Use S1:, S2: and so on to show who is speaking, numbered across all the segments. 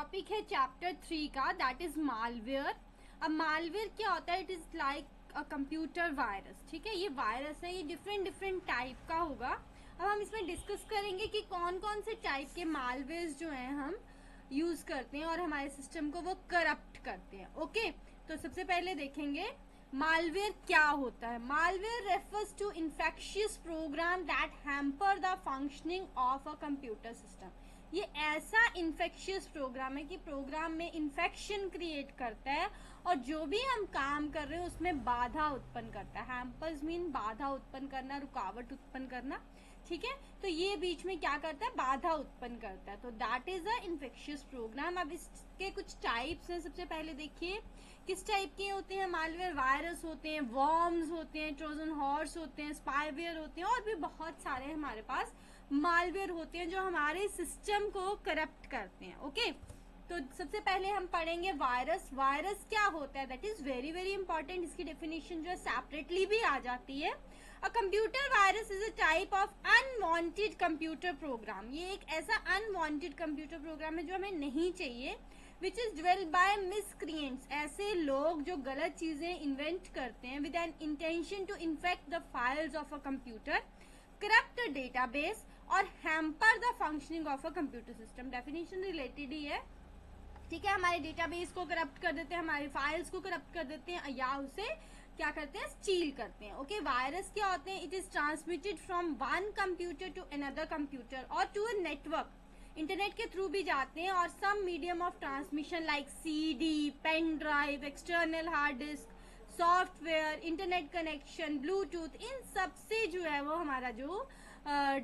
S1: Topic है chapter 3 का, that is malware. अब मालवेयर क्या होता है? It is like a computer virus. ठीक है, ये वायरस है, ये डिफरेंट टाइप का होगा। अब हम इसमें डिस्कस करेंगे कि कौन कौन से टाइप के मालवेयर्स जो हैं हम यूज करते हैं और हमारे सिस्टम को वो करप्ट करते हैं। ओके, तो सबसे पहले देखेंगे मालवेयर क्या होता है। Malware refers to infectious program that hamper the functioning of a computer system. ये ऐसा इन्फेक्शियस प्रोग्राम है कि प्रोग्राम में इन्फेक्शन क्रिएट करता है और जो भी हम काम कर रहे हैं उसमें बाधा उत्पन्न करता है। हैम्पर्स मीन बाधा उत्पन्न करना, रुकावट उत्पन्न करना। ठीक है, तो ये बीच में क्या करता है? बाधा उत्पन्न करता है। तो that is a infectious program. अब इसके कुछ टाइप्स हैं। सबसे पहले देखिए किस टाइप के होते हैं मालवेयर। वायरस होते हैं, वर्म्स होते हैं, ट्रोजन हॉर्स होते हैं, स्पाईवेयर होते हैं और भी बहुत सारे हमारे पास मालवेयर होते हैं जो हमारे सिस्टम को करप्ट करते हैं। ओके, तो सबसे पहले हम पढ़ेंगे वायरस। वायरस क्या होता है? That is very very important. इसकी डेफिनेशन जो है सेपरेटली भी आ जाती है। A computer virus is a type of unwanted computer program. ये एक ऐसा अनवांटेड कंप्यूटर प्रोग्राम है जो हमें नहीं चाहिए, which is developed by miscreants. ऐसे लोग जो गलत चीजें इन्वेंट करते हैं with an intention to infect the files of a computer, corrupt database और hamper the functioning of a computer system. Definition related ही है। ठीक है, हमारे डेटाबेस को करप्ट कर देते हैं, हमारी फाइल्स को करप्ट कर देते हैं या उसे क्या करते हैं? स्टील करते हैं। ओके, वायरस क्या होते हैं? It is transmitted from one computer to another computer और टू अ नेटवर्क। इंटरनेट के थ्रू भी जाते हैं और some medium of transmission like CD, pen drive, external hard disk, software, internet connection, Bluetooth, इन सब से जो है वो हमारा जो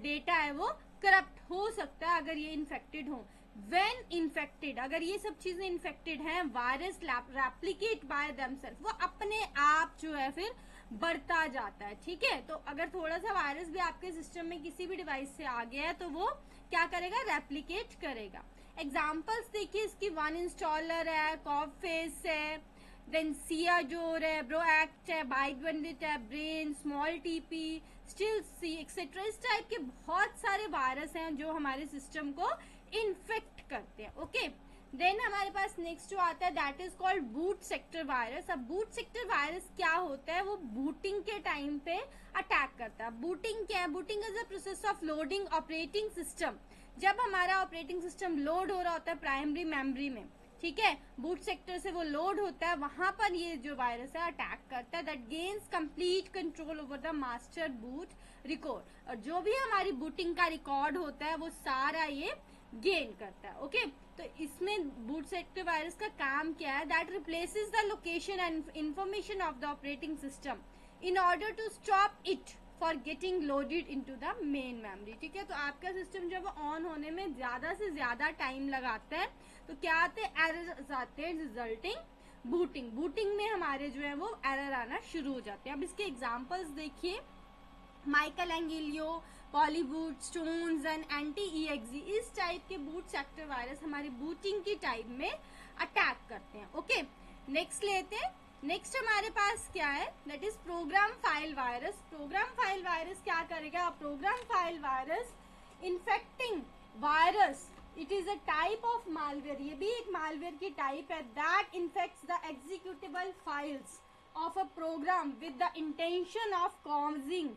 S1: डेटा है वो करप्ट हो सकता है अगर ये इन्फेक्टेड हो। When infected, अगर ये सब चीजें इन्फेक्टेड हैं, वायरस रेप्लिकेट बाय देमसेल्फ, वो अपने आप जो है फिर बढ़ता जाता है। ठीक है, तो अगर थोड़ा सा वायरस भी आपके सिस्टम में किसी भी डिवाइस से आ गया है तो वो क्या करेगा? रेप्लिकेट करेगा। एग्जाम्पल्स देखिए इसकी, वन इंस्टॉलर है, कॉफेस है, देन सियाजोर है, ब्रोएक्ट है, बाइट बंडिट है, ब्रेन, स्मॉल टीपी, स्टिल सी एक्सेट्रा। इस टाइप के बहुत सारे वायरस हैं जो हमारे सिस्टम को इन्फेक्ट करते हैं। ओके, देन हमारे पास नेक्स्ट जो आता है that is called boot sector virus. अब बूट सेक्टर वायरस क्या होता है? वो बूटिंग के टाइम पे अटैक करता है। बूटिंग क्या है? Booting is a process of loading operating system. जब हमारा ऑपरेटिंग सिस्टम लोड हो रहा होता है प्राइमरी मेमोरी में, ठीक है, बूट सेक्टर से वो लोड होता है, वहां पर ये जो वायरस है अटैक करता है। That gains complete control over the master boot record. और जो भी हमारी बूटिंग का रिकॉर्ड होता है वो सारा ये गेन करता है। ओके, तो इसमें बूट सेक्टर वायरस का काम क्या है? That replaces the location and information of the operating system in order to stop it for getting loaded into the main memory. ठीक है, तो आपका सिस्टम जब ऑन होने में ज्यादा से ज्यादा टाइम लगाता है तो क्या आते हैं? एरर्स आते हैं रिजल्टिंग बूटिंग। बूटिंग में हमारे जो है वो एरर आना शुरू हो जाते हैं। अब इसके एग्जांपल्स देखिए, माइकल एंगिलियो, पॉलीबूट, स्टोन्स एंड एंटी-EXE, इस टाइप के बूट सेक्टर वायरस हमारी बूटिंग की टाइम में अटैक करते हैं। ओके, नेक्स्ट लेते हैं। नेक्स्ट हमारे पास क्या है? That is program file virus. Program file virus क्या करेगा? Program file virus infecting virus, it is a type of malware. ये भी एक मालवेयर की टाइप है that infects the executable files of a program with the intention of causing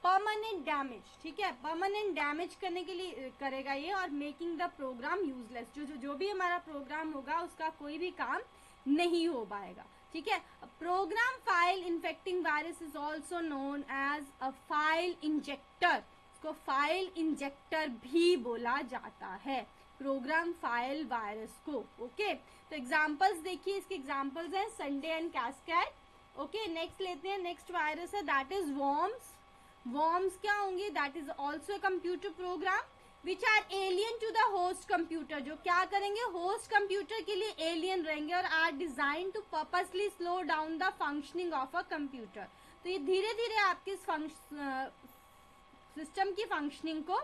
S1: permanent damage. ठीक है, permanent damage करने के लिए करेगा ये और मेकिंग द प्रोग्राम यूजलेस। जो भी हमारा प्रोग्राम होगा उसका कोई भी काम नहीं हो पाएगा। ठीक है, program file infecting virus is also known as a file injector. इसको फाइल इंजेक्टर भी बोला जाता है, प्रोग्राम फाइल वायरस को। ओके, तो एग्जाम्पल्स देखिए, इसके एग्जाम्पल्स हैं Sunday and cascade. Okay, next लेते हैं। नेक्स्ट वायरस है दैट इज वर्म्स। वर्म्स क्या होंगे? That is also a computer program which are alien to the host computer. जो क्या करेंगे? होस्ट कंप्यूटर के लिए एलियन रहेंगे और are design to purposely slow down the functioning of a computer. तो ये धीरे धीरे आपके सिस्टम की फंक्शनिंग को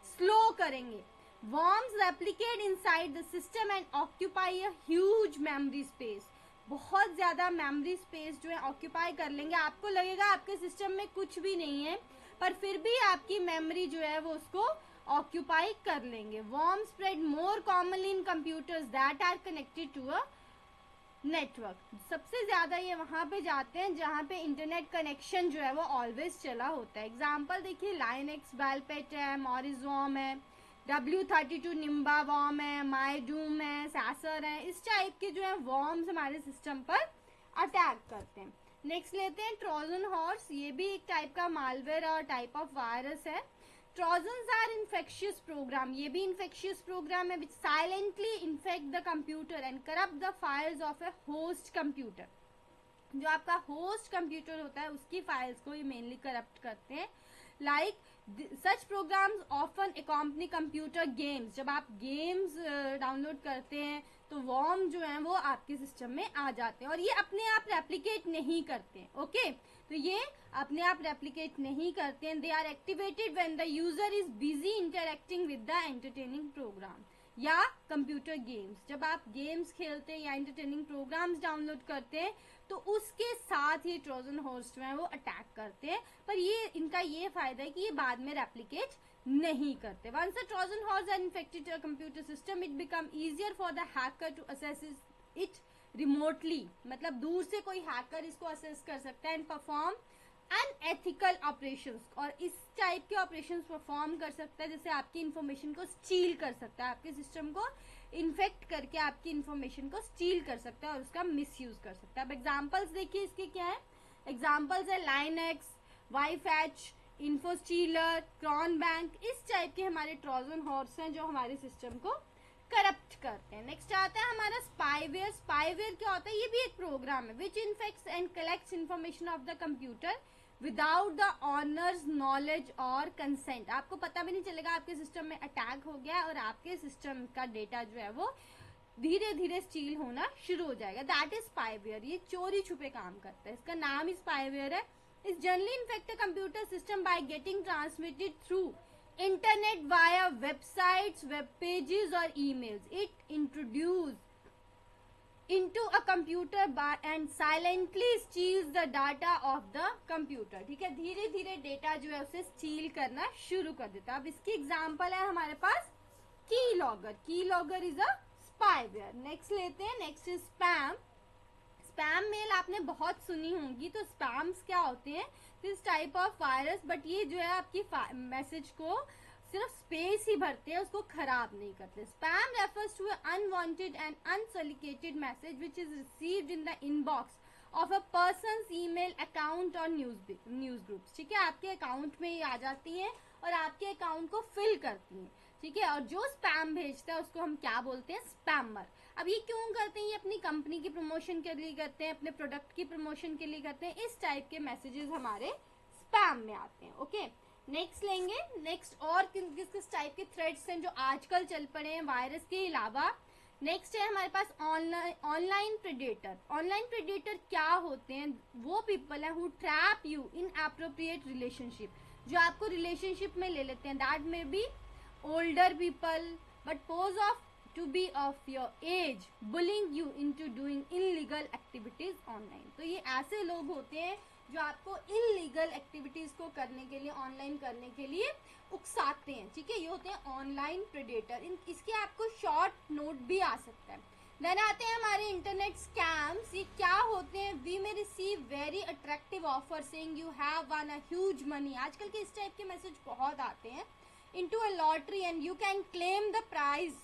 S1: स्लो करेंगे। Worms replicate inside the system and occupy a huge memory space. बहुत ज्यादा मेमोरी स्पेस जो है ऑक्यूपाई कर लेंगे। आपको लगेगा आपके सिस्टम में कुछ भी नहीं है, पर फिर भी आपकी मेमोरी जो है वो उसको ऑक्यूपाई कर लेंगे. Worm spread more commonly in computers that are connected to a network. सबसे ज्यादा ये वहां पे जाते हैं जहाँ पे इंटरनेट कनेक्शन जो है वो ऑलवेज चला होता है. एग्जाम्पल देखिए, लाइनक्स, बेलपेट है, मॉरिस वॉर्म है, W32 निम्बा वॉर्म है, माइडूम है, सैसर है. इस टाइप के जो है वॉर्म्स हमारे सिस्टम पर अटैक करते हैं. नेक्स्ट लेते हैं ट्रोजन हॉर्स. ये भी एक टाइप का मालवेयर और टाइप ऑफ वायरस है. Trojans are infectious program. ये भी infectious program है which silently infect the computer and corrupt the files of a host computer. जो आपका होस्ट कंप्यूटर होता है उसकी फाइल्स को ये मेनली करप्ट करते हैं. Like such programs often accompany computer games. जब आप गेम्स डाउनलोड करते हैं तो वॉर्म जो है वो आपके सिस्टम में आ जाते हैं और ये अपने आप रेप्लिकेट नहीं करते हैं. ओके, तो ये अपने आप रेप्लिकेट नहीं करते हैं. They are activated when the user is busy interacting with the entertaining program या कंप्यूटर गेम्स. जब आप गेम्स खेलते हैं या एंटरटेनिंग प्रोग्राम्स डाउनलोड करते हैं तो उसके साथ ये ट्रोजन हॉर्स जो है वो अटैक करते हैं. पर ये इनका ये फायदा है कि ये बाद में रेप्लिकेट नहीं करते. Once the Trojan horse are infected a computer system, it become easier for the hacker to access it remotely. मतलब दूर से कोई हैकर इसको असेस कर सकता है एंड परफॉर्म अनएथिकल ऑपरेशंस. और इस टाइप के ऑपरेशंस परफॉर्म कर सकता है जैसे आपकी इंफॉर्मेशन को स्टील कर सकता है, आपके सिस्टम को इन्फेक्ट करके आपकी इंफॉर्मेशन को स्टील कर सकता है और उसका मिसयूज कर सकता है. अब एग्जांपल्स देखिए इसके क्या है. एग्जांपल्स है लाइनक्स, वाईफैच, इन्फोस्टीलर, क्रॉन बैंक. इस टाइप के हमारे ट्रोजन हॉर्स हैं जो हमारे सिस्टम को करप्ट करते हैं. नेक्स्ट आता है हमारा स्पाईवेयर. स्पाईवेयर क्या होता है? ये भी एक प्रोग्राम है which infects and collects information of the computer without the owner's knowledge और कंसेंट. आपको पता भी नहीं चलेगा आपके सिस्टम में अटैक हो गया और आपके सिस्टम का डेटा जो है वो धीरे धीरे स्टील होना शुरू हो जाएगा. That is spyware. ये चोरी छुपे काम करता है, इसका नाम ही स्पाईवेयर है. इस generally infect a computer system by getting transmitted through internet via websites, web pages or emails. It introduced into a computer by and silently steals the data of the computer. ठीक है, धीरे धीरे data जो है उसे steel करना शुरू कर देता है. अब इसकी एग्जांपल है हमारे पास keylogger. Keylogger is a spyware. Next लेते हैं. Next is spam. Spam mail आपने बहुत सुनी होंगी. तो स्पैम्स क्या होते हैं? This type of virus, but ये जो है आपकी मैसेज को सिर्फ स्पेस ही भरते हैं, उसको खराब नहीं करते. Spam refers to unwanted and unsolicited message which is received in the inbox of a person's email account और न्यूज ग्रुप्स. ठीक है, आपके अकाउंट में ये आ जाती हैं और आपके अकाउंट को फिल करती हैं. ठीक है, और जो स्पैम भेजता है उसको हम क्या बोलते हैं? स्पैमर. अब ये क्यों करते हैं? ये अपनी कंपनी की प्रमोशन के लिए करते हैं, अपने प्रोडक्ट की प्रमोशन के लिए करते हैं. इस टाइप के मैसेजेस हमारे स्पैम में आते हैं. ओके, नेक्स्ट लेंगे. नेक्स्ट और किस किस टाइप के थ्रेड्स हैं जो आजकल चल पड़े हैं वायरस के अलावा. नेक्स्ट है हमारे पास ऑनलाइन प्रेडेटर. ऑनलाइन प्रेडेटर क्या होते हैं? वो पीपल है who trap you in appropriate relationship. जो आपको रिलेशनशिप में ले लेते हैं. That may be older people but pose of to be of your age, bullying you into doing illegal activities online. तो ये ऐसे लोग होते हैं जो आपको इलीगल एक्टिविटीज को करने के लिए, ऑनलाइन करने के लिए उकसाते हैं. ठीक है, ये होते हैं ऑनलाइन प्रेडेटर. इसके आपको शॉर्ट नोट भी आ सकता है. देन आते हैं हमारे इंटरनेट स्कैम्स. ये क्या होते हैं? We may receive very attractive offer saying you have won a huge money. आजकल के इस टाइप के मैसेज बहुत आते हैं. Into a lottery and you can claim the prize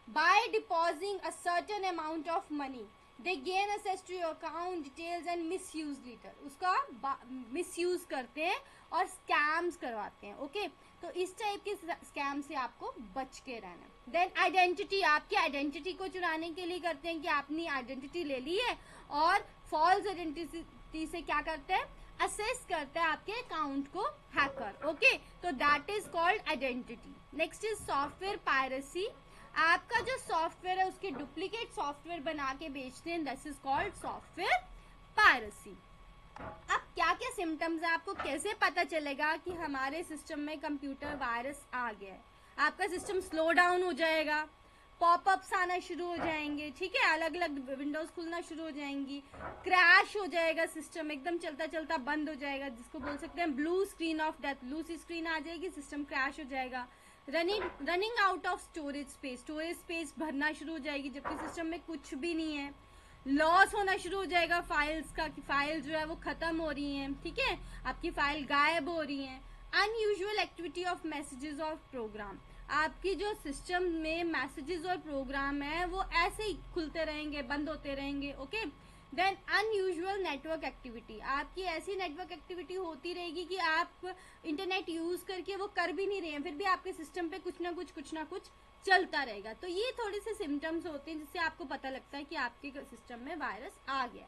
S1: by depositing a certain amount of money. They gain access to your account details and misuse later. उसका misuse करते हैं और scams करवाते हैं. ओके, तो इस टाइप के स्कैम से आपको बच के रहना. Than identity. आपकी आइडेंटिटी को चुराने के लिए करते हैं कि आपने आइडेंटिटी ले ली है और फॉल्स आइडेंटिटी से क्या करते हैं? असेस करता है आपके अकाउंट को हैकर. ओके, तो that is called identity. Next is software piracy. आपका जो सॉफ्टवेयर है उसके डुप्लीकेट सॉफ्टवेयर बना के बेचते हैं. This is called software piracy. अब क्या क्या सिम्टम्स है? आपको कैसे पता चलेगा कि हमारे सिस्टम में कंप्यूटर वायरस आ गया है? आपका सिस्टम स्लो डाउन हो जाएगा, पॉपअप्स आना शुरू हो जाएंगे. ठीक है, अलग अलग विंडोज खुलना शुरू हो जाएंगी, क्रैश हो जाएगा सिस्टम, एकदम चलता चलता बंद हो जाएगा, जिसको बोल सकते हैं blue screen of death. Blue सी स्क्रीन आ जाएगी, सिस्टम क्रैश हो जाएगा. Running out of storage space भरना शुरू हो जाएगी जबकि सिस्टम में कुछ भी नहीं है। लॉस होना शुरू हो जाएगा फाइल्स का, कि फाइल जो है वो खत्म हो रही हैं, ठीक है, आपकी फाइल गायब हो रही हैं। अनयूजुअल एक्टिविटी ऑफ मैसेजेस और प्रोग्राम, आपकी जो सिस्टम में मैसेजेस और प्रोग्राम है वो ऐसे ही खुलते रहेंगे, बंद होते रहेंगे। Okay, then unusual network activity, आपकी ऐसी नेटवर्क एक्टिविटी होती रहेगी कि आप इंटरनेट यूज करके वो कर भी नहीं रहे हैं, फिर भी आपके सिस्टम पे कुछ ना कुछ चलता रहेगा। तो ये थोड़े से सिम्टम्स होते हैं जिससे आपको पता लगता है कि आपके सिस्टम में वायरस आ गया।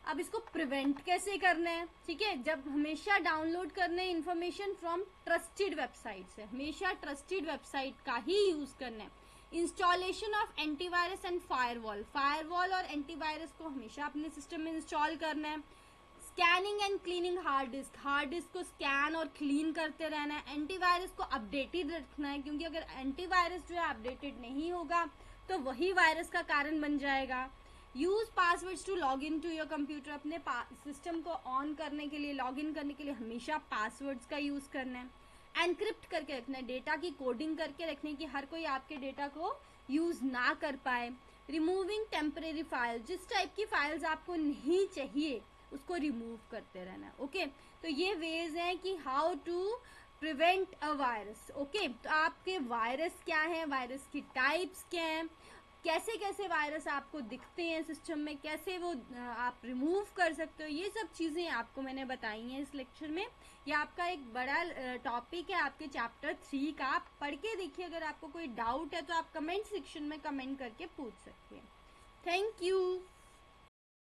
S1: अब इसको प्रिवेंट कैसे करना है, ठीक है, जब हमेशा डाउनलोड करना है इंफॉर्मेशन फ्रॉम ट्रस्टेड वेबसाइट से, हमेशा ट्रस्टेड वेबसाइट का ही यूज करना है। Installation of antivirus and firewall और एंटीवायरस को हमेशा अपने सिस्टम में इंस्टॉल करना है। Scanning and cleaning hard disk को स्कैन और क्लीन करते रहना है। एंटीवायरस को अपडेटेड रखना है, क्योंकि अगर एंटीवायरस जो है अपडेटेड नहीं होगा तो वही वायरस का कारण बन जाएगा। Use passwords to log in to your computer, अपने सिस्टम को ऑन करने के लिए, लॉग इन करने के लिए हमेशा पासवर्ड्स का यूज करना है। एनक्रिप्ट करके रखना है, डेटा की कोडिंग करके रखने की हर कोई आपके डेटा को यूज ना कर पाए। रिमूविंग टेम्परेरी फाइल, जिस टाइप की फाइल्स आपको नहीं चाहिए उसको रिमूव करते रहना। ओके, तो ये वेज हैं कि how to prevent a virus. Okay, तो आपके वायरस क्या है, वायरस की टाइप्स क्या हैं, कैसे कैसे वायरस आपको दिखते हैं सिस्टम में, कैसे वो आप रिमूव कर सकते हो, ये सब चीज़ें आपको मैंने बताई हैं इस लेक्चर में। ये आपका एक बड़ा टॉपिक है आपके चैप्टर 3 का, आप पढ़ के देखिए। अगर आपको कोई डाउट है तो आप कमेंट सेक्शन में कमेंट करके पूछ सकते हैं। Thank you.